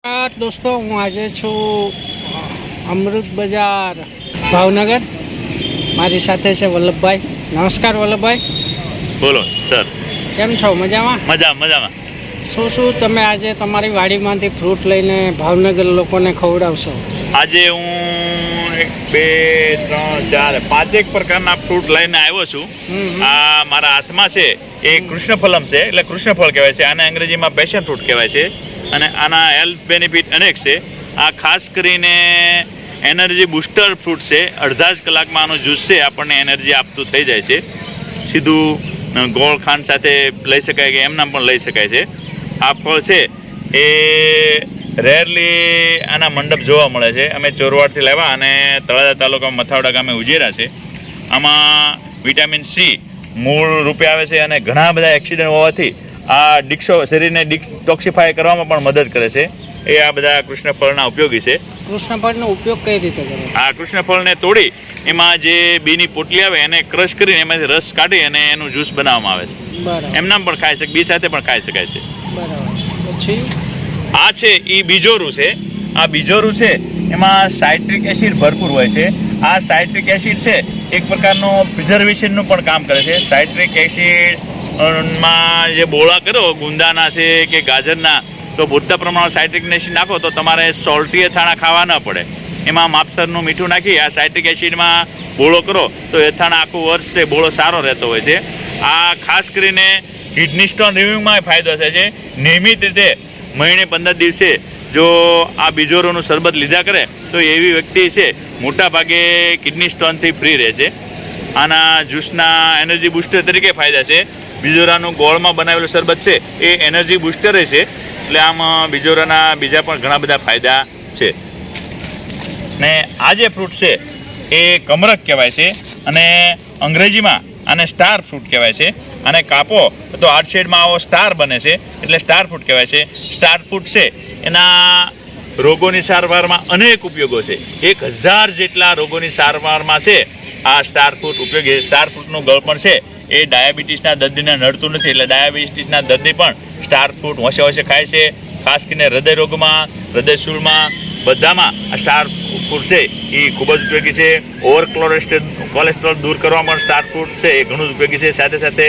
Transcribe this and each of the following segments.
દોસ્તો હું આજે છું અમૃત બજાર ભાવનગર. મારી સાથે છે વલ્લભભાઈ. નમસ્કાર વલ્લભભાઈ. બોલો સર. કેમ છો? મજામાં? મજામાં. શું તમે આજે તમારી વાડીમાંથી ફ્રૂટ લઈને ભાવનગર લોકોને ખવડાવશો? આજે હું 1 2 3 4 5 પ્રકારના ફ્રૂટ લઈને આવ્યો છું. આ મારા હાથમાં છે એ કૃષ્ણફલમ છે, એટલે કૃષ્ણફળ કહેવાય છે. આને અંગ્રેજીમાં પેશન ફ્રૂટ કહેવાય છે અને આના હેલ્થ બેનિફિટ અનેક છે. આ ખાસ કરીને એનર્જી બૂસ્ટર ફ્રૂટ છે. અડધા જ કલાકમાં આનો જ્યુસ છે આપણને એનર્જી આપતું થઈ જાય છે. સીધું ગોળ ખાંડ સાથે લઈ શકાય કે એમનામ પણ લઈ શકાય છે. આ ફળ છે એ રેરલી આના મંડપ જોવા મળે છે. અમે ચોરવાડથી લાવ્યા અને તળાજા તાલુકામાં મથાવડા ગામે ઉજેરા છે. આમાં વિટામિન સી મૂળ રૂપે આવે છે અને ઘણા બધા એક્સિડન્ટ હોવાથી આ શરીરને ડિટોક્સિફાય કરવામાં પણ મદદ કરે છે. એ આ બધા કૃષ્ણફળના ઉપયોગી છે. કૃષ્ણફળનો ઉપયોગ કઈ રીતે કરે? આ કૃષ્ણફળને તોડી એમાં જે બીની પોટલી આવે એને ક્રશ કરીને એમાંથી રસ કાઢી અને એનું જ્યુસ બનાવવામાં આવે છે. બરાબર. એમનામ પણ ખાઈ શકે, બી સાથે પણ ખાઈ શકાય છે. બરાબર. પછી આ છે એ બીજોરું છે. આ બીજોરું છે એમાં સાઇટ્રિક એસિડ ભરપૂર હોય છે. આ સાઇટ્રિક એસિડ છે એક પ્રકારનું પ્રિઝર્વેશનનું પણ કામ કરે છે. સાઇટ્રિક એસિડ માં જે બોળા કરો ગુંદાના છે કે ગાજરના, તો પૂરતા પ્રમાણમાં સાઇટ્રિક એસિડ નાખો તો તમારે સોલ્ટી અથાણા ખાવા ન પડે. એમાં માપસરનું મીઠું નાખી આ સાઇટ્રિક એસિડમાં બોળો કરો તો અથાણા આખું વર્ષ છે બોળો સારો રહેતો હોય છે. આ ખાસ કરીને કિડની સ્ટોન રિમૂવિંગમાં ફાયદો થાય છે. નિયમિત રીતે મહિને 15 દિવસે જો આ બીજોરોનું શરબત લીધા કરે તો એવી વ્યક્તિ છે મોટા ભાગે કિડની સ્ટોનથી ફ્રી રહે છે. આના જ્યુસના એનર્જી બૂસ્ટર તરીકે ફાયદા છે. બીજોરાનું ગોળમાં બનાવેલું શરબત છે એ એનર્જી બૂસ્ટર છે. એટલે આમ બીજોરાના બીજા પણ ઘણા બધા ફાયદા છે. ને આ જે ફ્રૂટ છે એ કમરક કહેવાય છે અને અંગ્રેજીમાં આને સ્ટાર ફ્રૂટ કહેવાય છે. અને કાપો તો આર્ટ શેડમાં આવો સ્ટાર બને છે એટલે સ્ટાર ફ્રૂટ કહેવાય છે. સ્ટાર ફ્રૂટ છે એના રોગોની સારવારમાં અનેક ઉપયોગો છે. 1000 જેટલા રોગોની સારવારમાં છે આ સ્ટાર ફ્રૂટ ઉપયોગી. સ્ટાર ફ્રૂટનું ગળપણ છે એ ડાયાબિટીસના દર્દીને નડતું નથી, એટલે ડાયાબિટીસના દર્દી પણ સ્ટાર ફ્રૂટ હોશે ખાય છે. ખાસ કરીને હૃદય રોગમાં, હૃદયશૂળમાં બધામાં આ સ્ટાર ફ્રૂટ છે એ ખૂબ જ ઉપયોગી છે. ઓવર કોલેસ્ટ્રોલ દૂર કરવામાં પણ સ્ટાર ફ્રૂટ છે એ ઘણું જ ઉપયોગી છે. સાથે સાથે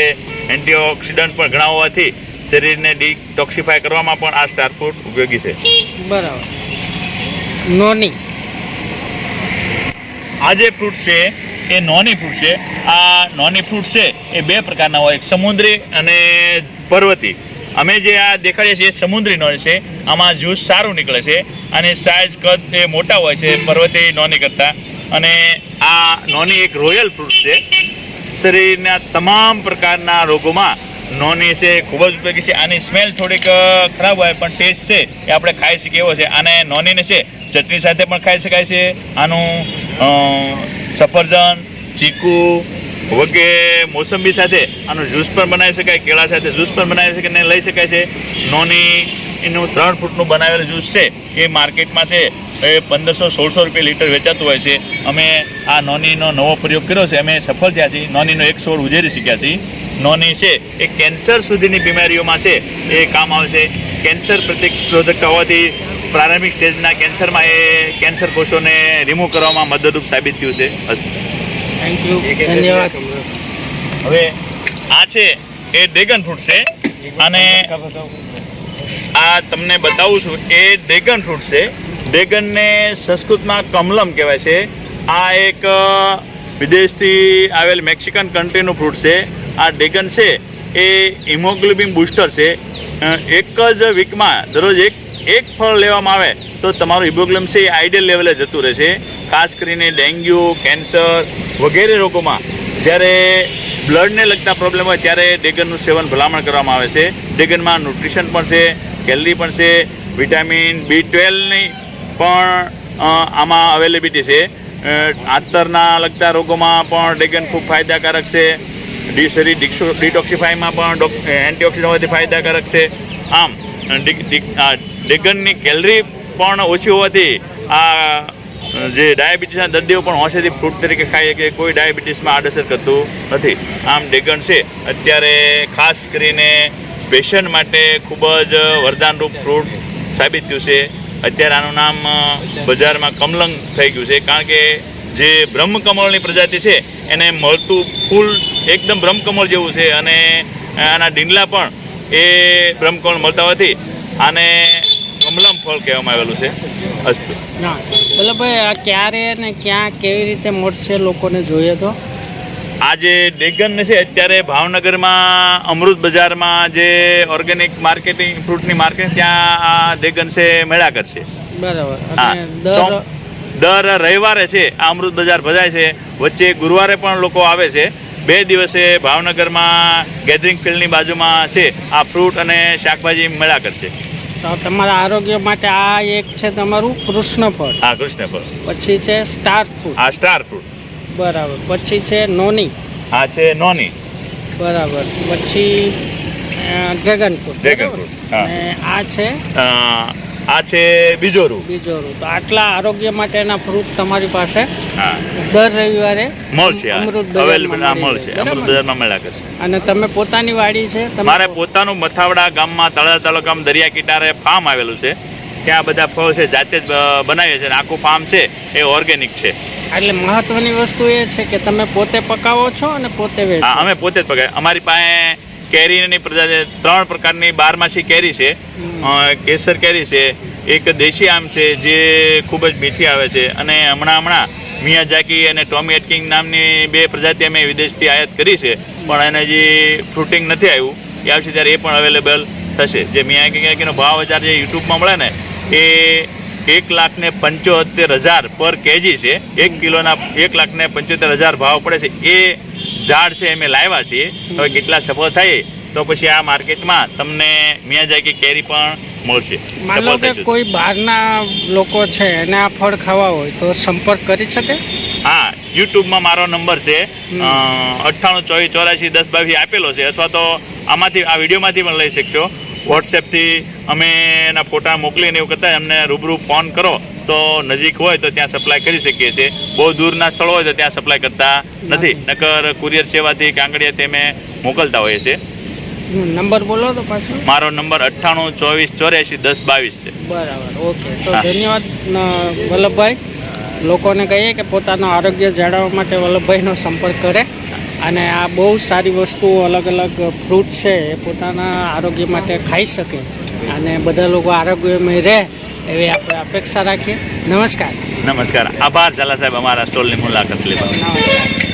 એન્ટીઓક્સિડન્ટ પણ ઘણા હોવાથી શરીરને ડિટોક્સિફાય કરવામાં પણ આ સ્ટાર ફ્રૂટ ઉપયોગી છે. બરાબર. નોની આ જે ફ્રૂટ છે એ નોની ફ્રૂટ છે. આ નોની ફ્રૂટ છે એ 2 પ્રકારના હોય, એક સમુદ્રી અને પર્વતી. અમે જે આ દેખાડીએ છીએ એ સમુદ્રી નોની છે. આમાં જ્યુસ સારું નીકળે છે અને સાઇઝ કદ એ મોટા હોય છે પર્વતી નોની કરતાં. અને આ નોની એક રોયલ ફ્રૂટ છે. શરીરના તમામ પ્રકારના રોગોમાં નોની છે ખૂબ જ ઉપયોગી છે. આની સ્મેલ થોડીક ખરાબ હોય પણ ટેસ્ટ છે એ આપણે ખાઈ શકીએ એવો છે. આને નોનીને છે ચટણી સાથે પણ ખાઈ શકાય છે. આનું સફરજન, ચીકુ વગેરે મોસંબી સાથે આનું જ્યુસ પણ બનાવી શકાય, કેળા સાથે જ્યુસ પણ બનાવી શકાય અને લઈ શકાય છે. નોની એનું 3 ફૂટનું બનાવેલું જ્યુસ છે એ માર્કેટમાં છે એ 1500-1600 રૂપિયા લીટર વેચાતું હોય છે. અમે આ નોનીનો નવો પ્રયોગ કર્યો છે. અમે સફળ થયા છીએ. નોનીનો 1 છોડ ઉજેરી શીખ્યા છીએ. નોની છે એ કેન્સર સુધીની બીમારીઓમાં છે એ કામ આવશે. કેન્સર પ્રતિરોધકતા હોવાથી પ્રારંભિક સ્ટેજના કેન્સરમાં એ કેન્સર કોષોને રિમૂવ કરવામાં મદદરૂપ સાબિત થયું છે. થેન્ક યુ, ધન્યવાદ. હવે આ છે એ ડ્રેગન ફ્રૂટ છે અને આ તમને બતાવું છું એ ડ્રેગન ફ્રૂટ છે. ડ્રેગનને સંસ્કૃતમાં કમલમ કહેવાય છે. આ એક વિદેશથી આવેલ મેક્સિકન કન્ટ્રીનું ફ્રૂટ છે. આ ડ્રેગન છે એ હિમોગ્લોબિન બૂસ્ટર છે. એક જ વીકમાં દરરોજ એક ફળ લેવામાં આવે તો તમારું હિમોગ્લોબિન છે એ આઈડિયલ લેવલે જતું રહેશે. ખાસ કરીને ડેન્ગ્યુ, કેન્સર વગેરે રોગોમાં જ્યારે બ્લડને લગતા પ્રોબ્લેમ હોય ત્યારે ડ્રેગનનું સેવન ભલામણ કરવામાં આવે છે. ડ્રેગનમાં ન્યુટ્રિશન પણ છે, કેલરી પણ છે, વિટામિન B12ની પણ આમાં અવેલેબિલિટી છે. આંતરના લગતા રોગોમાં પણ ડ્રેગન ખૂબ ફાયદાકારક છે. શરીર ડિટોક્સિફાઈમાં પણ એન્ટીઓક્સિડન્ટ હોવાથી ફાયદાકારક છે. આમ ડ્રેગનની કેલરી પણ ઓછી હોવાથી આ જે ડાયાબિટીસના દર્દીઓ પણ હોંશેથી ફ્રૂટ તરીકે ખાઈએ કે કોઈ ડાયાબિટીસમાં આડઅસર કરતું નથી. આમ ડ્રેગન છે અત્યારે ખાસ કરીને પેશન્ટ માટે ખૂબ જ વરદાનરૂપ ફ્રૂટ સાબિત થયું છે. અત્યારે આનું નામ બજારમાં કમલંગ થઈ ગયું છે, કારણ કે જે બ્રહ્મકમળની પ્રજાતિ છે એને મળતું ફૂલ એકદમ બ્રહ્મકમળ જેવું છે, અને આના ડીંડલા પણ એ બ્રહ્મકમળ મળતા હોવાથી આને કમલમ ફળ કહેવામાં આવેલું છે. અસ્તુ. ના વલ્લભભાઈ, આ ક્યારે ને ક્યાં કેવી રીતે મળશે લોકોને જોઈએ તો? આ જે ડેગન છે અત્યારે ભાવનગરમાં અમૃત બજારમાં જે ઓર્ગેનિક માર્કેટિંગ ફ્રૂટની માર્કેટ ત્યાં આ ડેગન છે મેળા કરશે. બરાબર. હા, અને દર રવિવારે છે આ અમૃત બજાર ભજાય છે. વચ્ચે ગુરુવારે પણ લોકો આવે છે. 2 દિવસે ભાવનગરમાં ગેધરિંગ ફિલ્ડની બાજુમાં છે આ ફ્રૂટ અને શાકભાજી મેળા કરશે. તો તમારા આરોગ્ય માટે આ એક છે તમારું કૃષ્ણફળ. હા, કૃષ્ણફળ. પછી છે સ્ટાર ફ્રૂટ. આ સ્ટાર ફ્રૂટ. બરાબર. પછી છે નોની. આ છે નોની. બરાબર. પછી ડ્રેગન ફ્રૂટ. Dragon fruit. હા. અને આ છે આ છે બીજોરું. બીજોરું. તો આટલા આરોગ્ય માટેના ફ્રૂટ તમારી પાસે હા દર રવિવારે મળશે. અમૃત બજારમાં અવેલેબલ મળશે. બરાબર? અમૃત બજારમાં મળ્યા કરશે. અને તમે પોતાની વાડી છે? મારે પોતાનું મથાવડા ગામમાં તળાજા તાલુકામાં દરિયા કિનારે ફાર્મ આવેલું છે. ત્યાં બધા ફળ છે જાતે જ બનાવીએ છીએ, અને આખું ફાર્મ છે એ ઓર્ગેનિક છે. એટલે મહત્વની વસ્તુ એ છે કે તમે પોતે પકાવો છો અને પોતે વેચો? હા, અમે પોતે જ પકાવીએ. અમારી પાસે કેરીની પ્રજાતિ 3 પ્રકારની 12માસી કેરી છે. કેસર કેરી છે, એક દેશી આમ છે જે ખૂબ જ મીઠી આવે છે, અને હમણાં મિયાઝાકી અને ટોમી એટકિંગ નામની 2 પ્રજાતિ અમે વિદેશથી આયાત કરી છે, પણ એને હજી ફ્રૂટિંગ નથી આવ્યું. એ આવશે ત્યારે એ પણ અવેલેબલ થશે. જે મિયાઝાકીનો ભાવ અત્યારે જે યુટ્યુબમાં મળે ને એ 1,75,000 પર કેજી છે. 1 કિલોના 1,75,000 ભાવ પડે છે. એ ઝાડ છે અમે લાવ્યા છીએ. હવે કેટલા સફળ થાય તો પછી આ માર્કેટમાં તમને મિયાઝાકી કેરી પણ મળશે. માનો કે કોઈ બહારના લોકો છે એને આ ફળ ખાવા હોય તો સંપર્ક કરી શકે? હા, યુટ્યુબમાં મારો નંબર છે 9824841022 આપેલો છે, અથવા તો આમાંથી આ વિડીયોમાંથી પણ લઈ શકશો. વોટ્સએપથી અમે એના ફોટા મોકલીને એવું કરતા અમને રૂબરૂ ફોન કરો તો નજીક હોય તો ત્યાં સપ્લાય કરી શકીએ છીએ. બહુ દૂરના સ્થળ હોય તો ત્યાં સપ્લાય કરતા નથી, નકર કુરિયર સેવાથી કાંગડીયાથી અમે મોકલતા હોઈએ છીએ. નંબર બોલો તો પાછો. મારો નંબર 9824841022 છે. બરાબર. ઓકે. તો ધન્યવાદ વલ્લભભાઈ. લોકોને કહીએ કે પોતાનું આરોગ્ય જાળવવા માટે વલ્લભભાઈનો સંપર્ક કરે, અને આ બહુ સારી વસ્તુઓ અલગ અલગ ફ્રૂટ છે એ પોતાના આરોગ્ય માટે ખાઈ શકે, અને બધા લોકો આરોગ્યમય રહે એવી આપણે અપેક્ષા રાખીએ. નમસ્કાર. નમસ્કાર. આભાર ઝાલા સાહેબ અમારા સ્ટોલની મુલાકાત લેવા. નમસ્કાર.